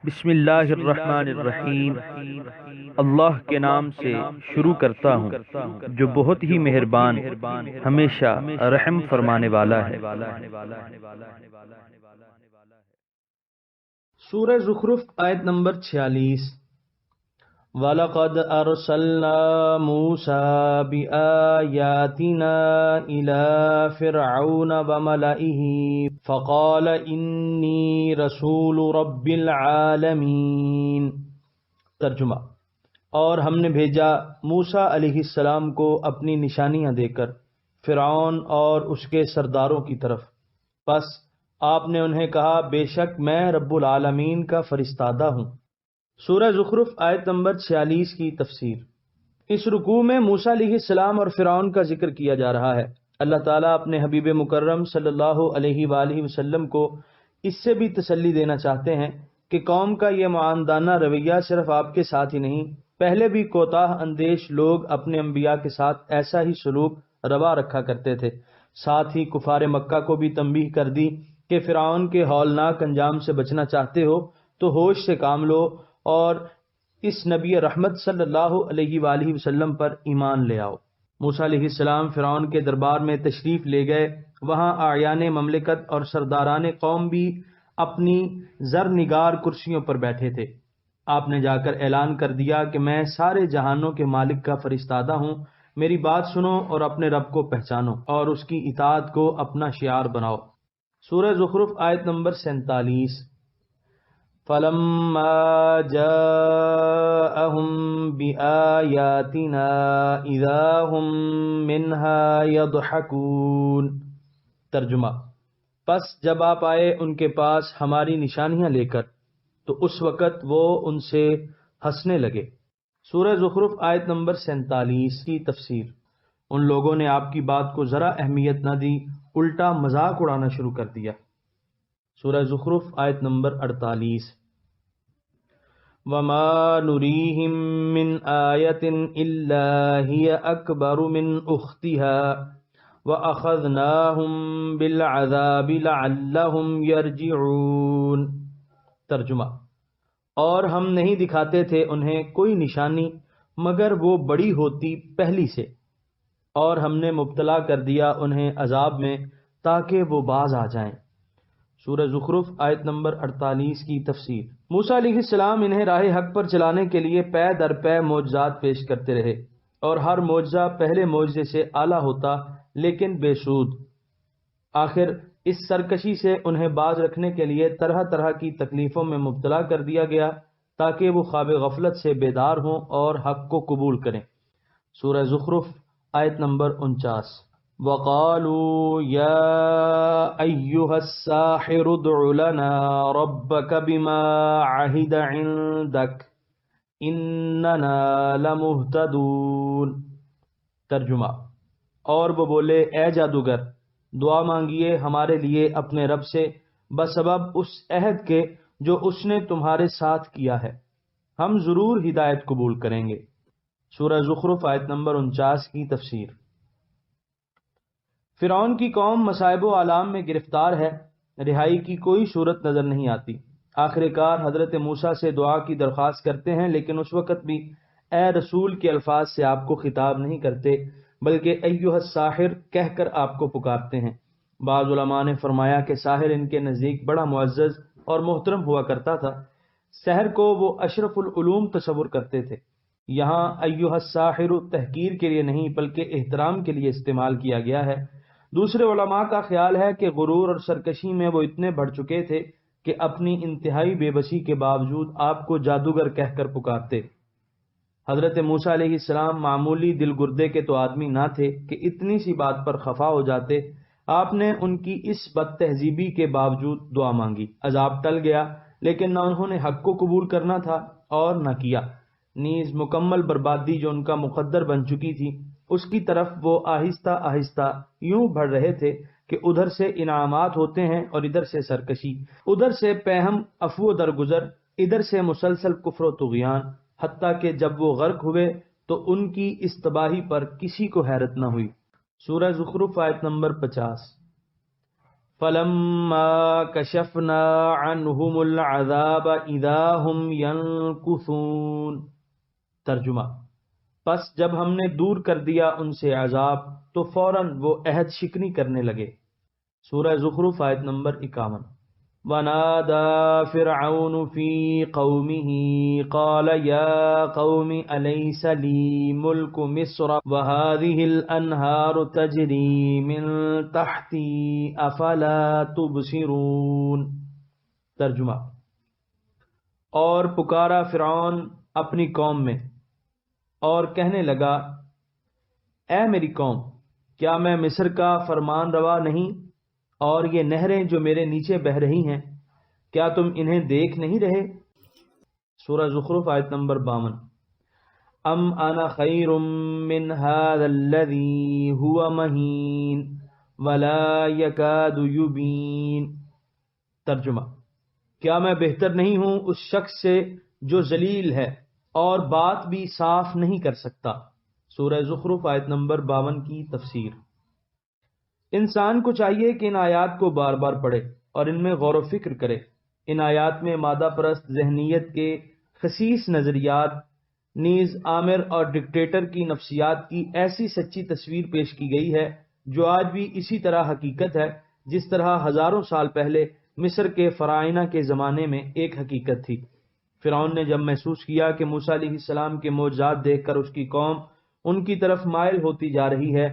بسم اللہ الرحمن الرحیم۔ اللہ کے نام سے شروع کرتا ہوں جو بہت ہی مہربان ہمیشہ رحم فرمانے والا ہے۔ سورہ زخرف آیت نمبر 46۔ وَلَقَدْ أَرْسَلْنَا مُوسَىٰ بِآيَاتِنَا إِلَىٰ فِرْعَوْنَ وَمَلَئِهِ فَقَالَ إِنِّي رَسُولُ رَبِّ الْعَالَمِينَ۔ ترجمہ: اور ہم نے بھیجا موسیٰ علیہ السلام کو اپنی نشانیاں دے کر فرعون اور اس کے سرداروں کی طرف، پس آپ نے انہیں کہا بے شک میں رب العالمین کا فرستادہ ہوں۔ سورہ زخرف آیت نمبر 46 کی تفسیر۔ اس رکوع میں موسیٰ علیہ السلام اور فرعون کا ذکر کیا جا رہا ہے۔ اللہ تعالیٰ اپنے حبیب مکرم صلی اللہ علیہ وآلہ وسلم کو اس سے بھی تسلی دینا چاہتے ہیں کہ قوم کا یہ معاندانہ رویہ صرف آپ کے ساتھ ہی نہیں، پہلے بھی کوتاہ اندیش لوگ اپنے انبیاء کے ساتھ ایسا ہی سلوک روا رکھا کرتے تھے۔ ساتھ ہی کفار مکہ کو بھی تنبیہ کر دی کہ فرعون کے ہولناک انجام سے بچنا چاہتے ہو تو ہوش سے کام لو اور اس نبی رحمت صلی اللہ علیہ وآلہ وسلم پر ایمان لے آؤ۔ موسیٰ علیہ السلام فرعون کے دربار میں تشریف لے گئے۔ وہاں اعیان مملکت اور سرداران قوم بھی اپنی زرنگار کرسیوں پر بیٹھے تھے۔ آپ نے جا کر اعلان کر دیا کہ میں سارے جہانوں کے مالک کا فرستادہ ہوں، میری بات سنو اور اپنے رب کو پہچانو اور اس کی اطاعت کو اپنا شعار بناؤ۔ سورہ زخرف آیت نمبر 47۔ فَلَمَّا جَاءَهُم بِآيَاتِنَا إِذَا هُم مِّنْهَا يَضْحَكُونَ۔ ترجمہ: پس جب آپ آئے ان کے پاس ہماری نشانیاں لے کر تو اس وقت وہ ان سے ہنسنے لگے۔ سورہ زخرف آیت نمبر 47 کی تفسیر۔ ان لوگوں نے آپ کی بات کو ذرا اہمیت نہ دی، الٹا مذاق اڑانا شروع کر دیا۔ سورہ زخرف آیت نمبر 48۔ وَمَا نُرِيهِم مِّنْ آيَةٍ إِلَّا هِيَ أَكْبَرُ مِنْ أُخْتِهَا وَأَخَذْنَاهُمْ بِالْعَذَابِ لَعَلَّهُمْ يَرْجِعُونَ۔ ترجمہ: اور ہم نہیں دکھاتے تھے انہیں کوئی نشانی مگر وہ بڑی ہوتی پہلی سے، اور ہم نے مبتلا کر دیا انہیں عذاب میں تاکہ وہ باز آ جائیں۔ سورہ زخرف آیت نمبر 48 کی تفسیر۔ موسیٰ علیہ السلام انہیں راہ حق پر چلانے کے لیے پے در پے معجزات پیش کرتے رہے، اور ہر معجزہ پہلے معجزے سے اعلیٰ ہوتا لیکن بے سود۔ آخر اس سرکشی سے انہیں باز رکھنے کے لیے طرح طرح کی تکلیفوں میں مبتلا کر دیا گیا تاکہ وہ خواب غفلت سے بیدار ہوں اور حق کو قبول کریں۔ سورہ زخرف آیت نمبر 49۔ وَقَالُوا يَا أَيُّهَا السَّاحِرُ ادْعُ لَنَا رَبَّكَ بِمَا عَهِدَ عِندَكَ إِنَّنَا لَمُهْتَدُونَ۔ ترجمہ: اور وہ بولے اے جادوگر، دعا مانگیے ہمارے لیے اپنے رب سے بسبب اس عہد کے جو اس نے تمہارے ساتھ کیا ہے، ہم ضرور ہدایت قبول کریں گے۔ سورہ زخرف آیت نمبر 49 کی تفسیر۔ فرعون کی قوم مصائب و آلام میں گرفتار ہے، رہائی کی کوئی صورت نظر نہیں آتی۔ آخر کار حضرت موسیٰ سے دعا کی درخواست کرتے ہیں، لیکن اس وقت بھی اے رسول کے الفاظ سے آپ کو خطاب نہیں کرتے بلکہ ایھا الساحر کہہ کر آپ کو پکارتے ہیں۔ بعض علماء نے فرمایا کہ ساحر ان کے نزدیک بڑا معزز اور محترم ہوا کرتا تھا، سحر کو وہ اشرف العلوم تصور کرتے تھے۔ یہاں ایھا الساحر تحقیر کے لیے نہیں بلکہ احترام کے لیے استعمال کیا گیا ہے۔ دوسرے علماء کا خیال ہے کہ غرور اور سرکشی میں وہ اتنے بڑھ چکے تھے کہ اپنی انتہائی بے بسی کے باوجود آپ کو جادوگر کہہ کر پکارتے۔ حضرت موسیٰ علیہ السلام معمولی دل گردے کے تو آدمی نہ تھے کہ اتنی سی بات پر خفا ہو جاتے۔ آپ نے ان کی اس بد تہذیبی کے باوجود دعا مانگی، عذاب ٹل گیا، لیکن نہ انہوں نے حق کو قبول کرنا تھا اور نہ کیا، نیز مکمل بربادی جو ان کا مقدر بن چکی تھی اس کی طرف وہ آہستہ آہستہ یوں بڑھ رہے تھے کہ ادھر سے انعامات ہوتے ہیں اور ادھر سے سرکشی، ادھر سے پیہم عفو و درگزر، ادھر سے مسلسل کفر و طغیان، حتیٰ کہ جب وہ غرق ہوئے تو ان کی اس تباہی پر کسی کو حیرت نہ ہوئی۔ سورہ زخرف آیت نمبر 50۔ فلما کشفنا عنہم العذاب اذا ہم ینکثون۔ ترجمہ، پس جب ہم نے دور کر دیا ان سے عذاب تو فوراً وہ عہد شکنی کرنے لگے۔ سورہ زخرف آیت نمبر 51۔ وَنَادَى فِرْعَوْنُ فِي قَوْمِهِ قَالَ يَا قَوْمِ أَلَيْسَ لِي مُلْكُ مِصْرَ وَهَٰذِهِ الْأَنْهَارُ تَجْرِي مِن تَحْتِي أَفَلَا تُبْصِرُونَ۔ ترجمہ، اور پکارا فرعون اپنی قوم میں اور کہنے لگا، اے میری قوم، کیا میں مصر کا فرمان روا نہیں، اور یہ نہریں جو میرے نیچے بہہ رہی ہیں، کیا تم انہیں دیکھ نہیں رہے؟ سورہ زخرف آیت نمبر 52۔ ام انا خیر من هذا الذی هو مہین ولا یکاد یبین۔ ترجمہ، کیا میں بہتر نہیں ہوں اس شخص سے جو ذلیل ہے اور بات بھی صاف نہیں کر سکتا۔ سورہ زخرف آیت نمبر 52 کی تفسیر۔ انسان کو چاہیے کہ ان آیات کو بار بار پڑھے اور ان میں غور و فکر کرے۔ ان آیات میں مادہ پرست ذہنیت کے خسیس نظریات نیز آمر اور ڈکٹیٹر کی نفسیات کی ایسی سچی تصویر پیش کی گئی ہے جو آج بھی اسی طرح حقیقت ہے جس طرح ہزاروں سال پہلے مصر کے فرعونہ کے زمانے میں ایک حقیقت تھی۔ فرعون نے جب محسوس کیا کہ موسیٰ علیہ السلام کے معجزات دیکھ کر اس کی قوم ان کی طرف مائل ہوتی جا رہی ہے،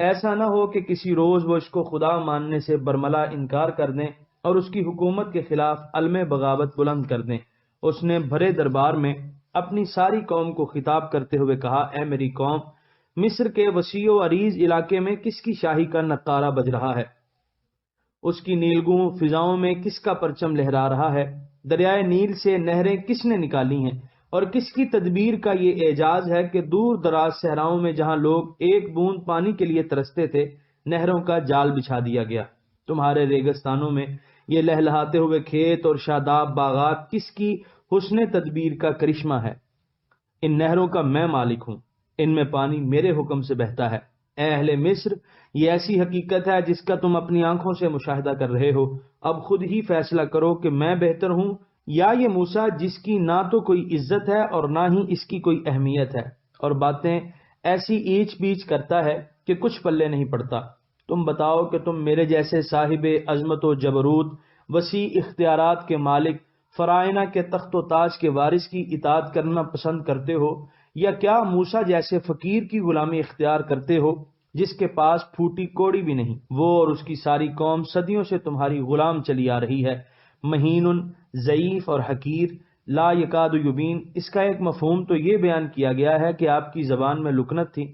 ایسا نہ ہو کہ کسی روز وہ اس کو خدا ماننے سے برملا انکار کر دیں اور اس کی حکومت کے خلاف علم بغاوت بلند کر دیں، اس نے بھرے دربار میں اپنی ساری قوم کو خطاب کرتے ہوئے کہا، اے میری قوم، مصر کے وسیع و عریض علاقے میں کس کی شاہی کا نقارہ بج رہا ہے؟ اس کی نیلگوں فضاؤں میں کس کا پرچم لہرا رہا ہے؟ دریائے نیل سے نہریں کس نے نکالی ہیں؟ اور کس کی تدبیر کا یہ اعجاز ہے کہ دور دراز صحراؤں میں جہاں لوگ ایک بوند پانی کے لیے ترستے تھے، نہروں کا جال بچھا دیا گیا۔ تمہارے ریگستانوں میں یہ لہلہاتے ہوئے کھیت اور شاداب باغات کس کی حسن تدبیر کا کرشمہ ہے؟ ان نہروں کا میں مالک ہوں، ان میں پانی میرے حکم سے بہتا ہے۔ اے اہل مصر، یہ ایسی حقیقت ہے جس کا تم اپنی آنکھوں سے مشاہدہ کر رہے ہو، اب خود ہی فیصلہ کرو کہ میں بہتر ہوں یا یہ موسیٰ جس کی نہ تو کوئی عزت ہے اور نہ ہی اس کی کوئی اہمیت ہے، اور باتیں ایسی ایچ بیچ کرتا ہے کہ کچھ پلے نہیں پڑتا۔ تم بتاؤ کہ تم میرے جیسے صاحب عظمت و جبروت، وسیع اختیارات کے مالک، فرعونہ کے تخت و تاج کے وارث کی اطاعت کرنا پسند کرتے ہو، یا کیا موسیٰ جیسے فقیر کی غلامی اختیار کرتے ہو جس کے پاس پھوٹی کوڑی بھی نہیں؟ وہ اور اس کی ساری قوم صدیوں سے تمہاری غلام چلی آ رہی ہے۔ مہین، ضعیف اور حقیر، لا یکاد یبین، اس کا ایک مفہوم تو یہ بیان کیا گیا ہے کہ آپ کی زبان میں لکنت تھی،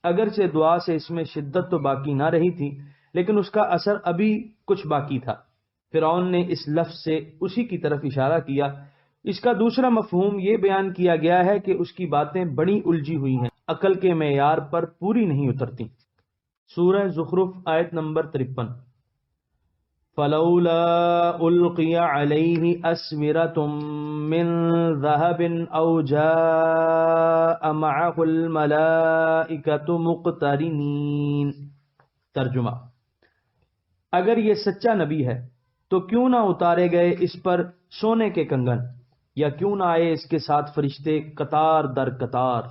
اگرچہ دعا سے اس میں شدت تو باقی نہ رہی تھی، لیکن اس کا اثر ابھی کچھ باقی تھا۔ فرعون نے اس لفظ سے اسی کی طرف اشارہ کیا۔ اس کا دوسرا مفہوم یہ بیان کیا گیا ہے کہ اس کی باتیں بڑی الجھی ہوئی ہیں، عقل کے معیار پر پوری نہیں اترتی۔ سورہ زخرف آیت نمبر 53۔ فَلَوْلَا أُلْقِيَ عَلَيْهِ أَسْوِرَةٌ مِّن ذَهَبٍ أَوْ جَاءَ مَعَهُ الْمَلَائِكَةُ مُقْتَرِنِينَ۔ ترجمہ، اگر یہ سچا نبی ہے تو کیوں نہ اتارے گئے اس پر سونے کے کنگن، یا کیوں نہ آئے اس کے ساتھ فرشتے قطار در قطار۔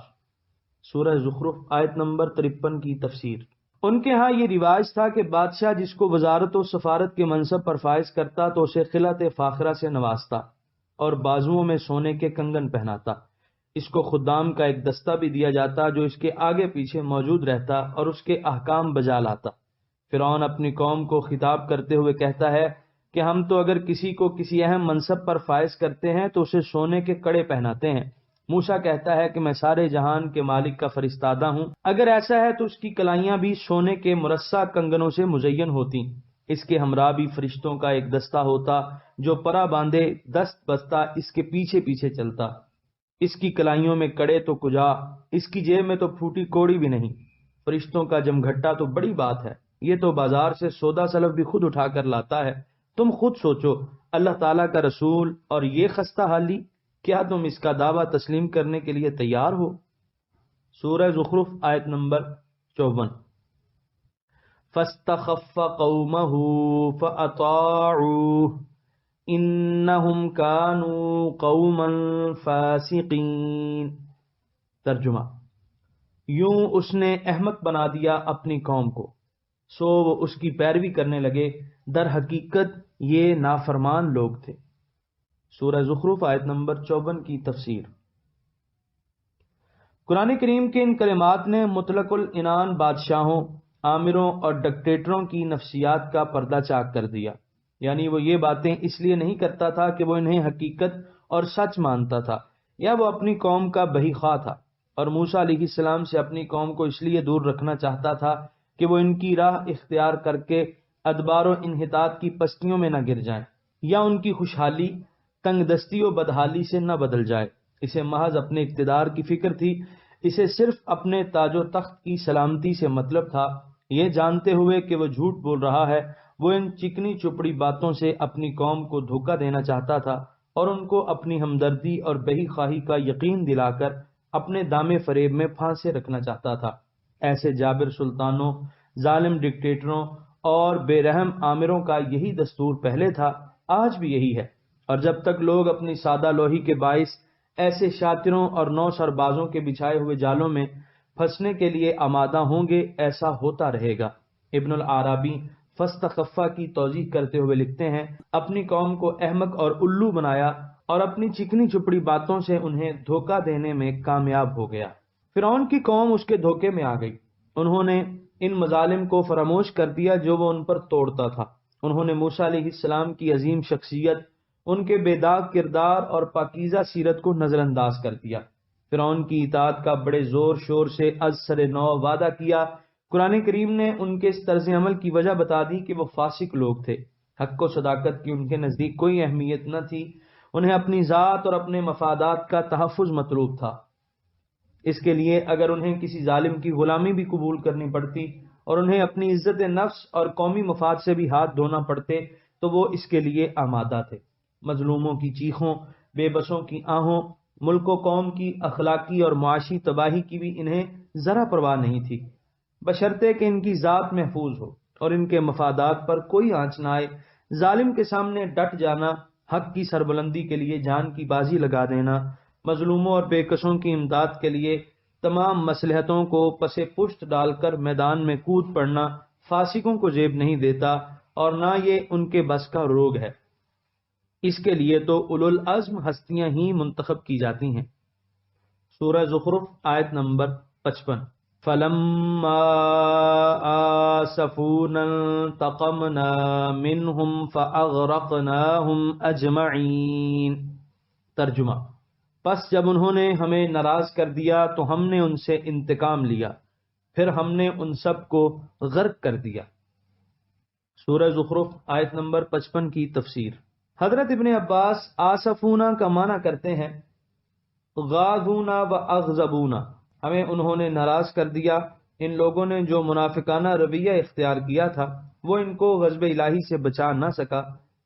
سورہ زخرف آیت نمبر 53 کی تفسیر۔ ان کے ہاں یہ رواج تھا کہ بادشاہ جس کو وزارت و سفارت کے منصب پر فائز کرتا تو اسے خلعت فاخرہ سے نوازتا اور بازوؤں میں سونے کے کنگن پہناتا۔ اس کو خدام کا ایک دستہ بھی دیا جاتا جو اس کے آگے پیچھے موجود رہتا اور اس کے احکام بجا لاتا۔ فرعون اپنی قوم کو خطاب کرتے ہوئے کہتا ہے کہ ہم تو اگر کسی کو کسی اہم منصب پر فائز کرتے ہیں تو اسے سونے کے کڑے پہناتے ہیں۔ موسیٰ کہتا ہے کہ میں سارے جہان کے مالک کا فرستادہ ہوں، اگر ایسا ہے تو اس کی کلائیاں بھی سونے کے مرصع کنگنوں سے مزین ہوتی، اس کے ہمراہ بھی فرشتوں کا ایک دستہ ہوتا جو پرا باندھے دست بستہ اس کے پیچھے پیچھے چلتا۔ اس کی کلائیوں میں کڑے تو کجا، اس کی جیب میں تو پھوٹی کوڑی بھی نہیں۔ فرشتوں کا جمگھٹا تو بڑی بات ہے، یہ تو بازار سے سودا سلف بھی خود اٹھا کر لاتا ہے۔ تم خود سوچو، اللہ تعالیٰ کا رسول اور یہ خستہ حالی، کیا تم اس کا دعویٰ تسلیم کرنے کے لیے تیار ہو؟ سورہ زخرف آیت نمبر 54۔ فاستخف قومه فأطاعوه انہم کانوا قوما فاسقین۔ ترجمہ: یوں اس نے احمق بنا دیا اپنی قوم کو، سو وہ اس کی پیروی کرنے لگے، در حقیقت یہ نافرمان لوگ تھے۔ سورہ زخرف آیت نمبر 54 کی تفسیر۔ قرآن کریم کے ان کلمات نے مطلق العنان بادشاہوں، آمروں اور ڈکٹیٹروں کی نفسیات کا پردہ چاک کر دیا۔ یعنی وہ یہ باتیں اس لیے نہیں کرتا تھا کہ وہ انہیں حقیقت اور سچ مانتا تھا، یا وہ اپنی قوم کا بہی خواہ تھا، اور موسیٰ علیہ السلام سے اپنی قوم کو اس لیے دور رکھنا چاہتا تھا کہ وہ ان کی راہ اختیار کر کے ادبار و انحطاط کی پستیوں میں نہ گر جائیں، یا ان کی خوشحالی تنگ دستی و بدحالی سے نہ بدل جائے۔ اسے محض اپنے اقتدار کی فکر تھی، اسے صرف اپنے تاج و تخت کی سلامتی سے مطلب تھا۔ یہ جانتے ہوئے کہ وہ جھوٹ بول رہا ہے، وہ ان چکنی چپڑی باتوں سے اپنی قوم کو دھوکہ دینا چاہتا تھا اور ان کو اپنی ہمدردی اور بہی خواہی کا یقین دلا کر اپنے دامے فریب میں پھانسے رکھنا چاہتا تھا۔ ایسے جابر سلطانوں، ظالم ڈکٹیٹروں اور بے رحم آمروں کا یہی دستور پہلے تھا، آج بھی یہی ہے، اور جب تک لوگ اپنی سادہ لوہی کے باعث ایسے شاطروں اور نو سربازوں کے بچھائے ہوئے جالوں میں پھنسنے کے لیے آمادہ ہوں گے، ایسا ہوتا رہے گا۔ ابن العربی فاستخفا کی توضیح کرتے ہوئے لکھتے ہیں، اپنی قوم کو احمق اور الو بنایا اور اپنی چکنی چپڑی باتوں سے انہیں دھوکہ دینے میں کامیاب ہو گیا۔ فرعون کی قوم اس کے دھوکے میں آ گئی، انہوں نے ان مظالم کو فراموش کر دیا جو وہ ان پر توڑتا تھا۔ انہوں نے موسیٰ علیہ السلام کی عظیم شخصیت، ان کے بے داغ کردار اور پاکیزہ سیرت کو نظر انداز کر دیا۔ فرعون کی اطاعت کا بڑے زور شور سے از سر نو وعدہ کیا۔ قرآن کریم نے ان کے اس طرز عمل کی وجہ بتا دی کہ وہ فاسق لوگ تھے، حق و صداقت کی ان کے نزدیک کوئی اہمیت نہ تھی، انہیں اپنی ذات اور اپنے مفادات کا تحفظ مطلوب تھا۔ اس کے لیے اگر انہیں کسی ظالم کی غلامی بھی قبول کرنی پڑتی اور انہیں اپنی عزت نفس اور قومی مفاد سے بھی ہاتھ دھونا پڑتے تو وہ اس کے لیے آمادہ تھے۔ مظلوموں کی چیخوں، بے بسوں کی آہوں، ملک و قوم کی اخلاقی اور معاشی تباہی کی بھی انہیں ذرا پرواہ نہیں تھی، بشرطے کہ ان کی ذات محفوظ ہو اور ان کے مفادات پر کوئی آنچ نہ آئے۔ ظالم کے سامنے ڈٹ جانا، حق کی سربلندی کے لیے جان کی بازی لگا دینا، مظلوموں اور بے کسوں کی امداد کے لیے تمام مصلحتوں کو پسے پشت ڈال کر میدان میں کود پڑنا فاسقوں کو زیب نہیں دیتا، اور نہ یہ ان کے بس کا روگ ہے۔ اس کے لیے تو اولو العزم ہستیاں ہی منتخب کی جاتی ہیں۔ سورہ زخرف آیت نمبر 55۔ فَلَمَّا آسَفُونَا انتَقَمْنَا مِنْهُمْ فَأَغْرَقْنَاهُمْ أَجْمَعِينَ۔ ترجمہ: پس جب انہوں نے ہمیں ناراض کر دیا تو ہم نے ان سے انتقام لیا، پھر ہم نے ان سب کو غرق کر دیا۔ سورہ زخرف آیت نمبر 55 کی تفسیر۔ حضرت ابن عباس آسفونا کا معنی کرتے ہیں غاضونا و اغضبونا، ہمیں انہوں نے ناراض کر دیا۔ ان لوگوں نے جو منافقانہ رویہ اختیار کیا تھا وہ ان کو غضب الہی سے بچا نہ سکا،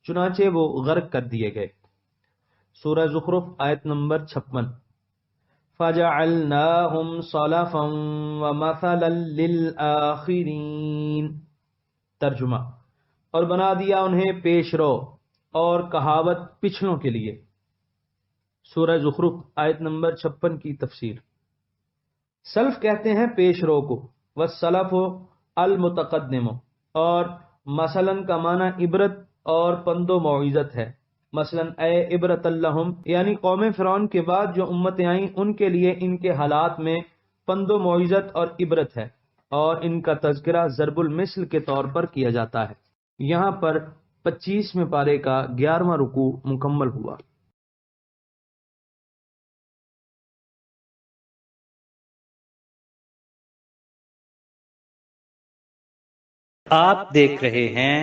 چنانچہ وہ غرق کر دیے گئے۔ سورہ زخرف آیت نمبر 56۔ فَجَعَلْنَاهُمْ صَلَفًا وَمَثَلًا لِلْآخِرِينَ۔ ترجمہ: اور بنا دیا انہیں پیش رو اور کہاوت پچھلوں کے لیے۔ سورہ زخرف آیت نمبر 56 کی تفسیر۔ سلف کہتے ہیں پیش رو کو، والسلف المتقدم، اور مثلاً کا معنی عبرت اور پند و موعظت ہے۔ مثلاً اے عبرت اللہم، یعنی قوم فرعون کے بعد جو امتیں آئیں ان کے لیے ان کے حالات میں پند و موعظت اور عبرت ہے، اور ان کا تذکرہ ضرب المثل کے طور پر کیا جاتا ہے۔ یہاں پر 25ویں پارے کا 11واں رکوع مکمل ہوا۔ آپ دیکھ رہے ہیں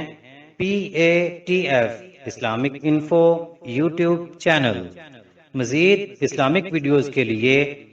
PATF Islamic info YouTube channel. مزید اسلامک ویڈیوز کے لیے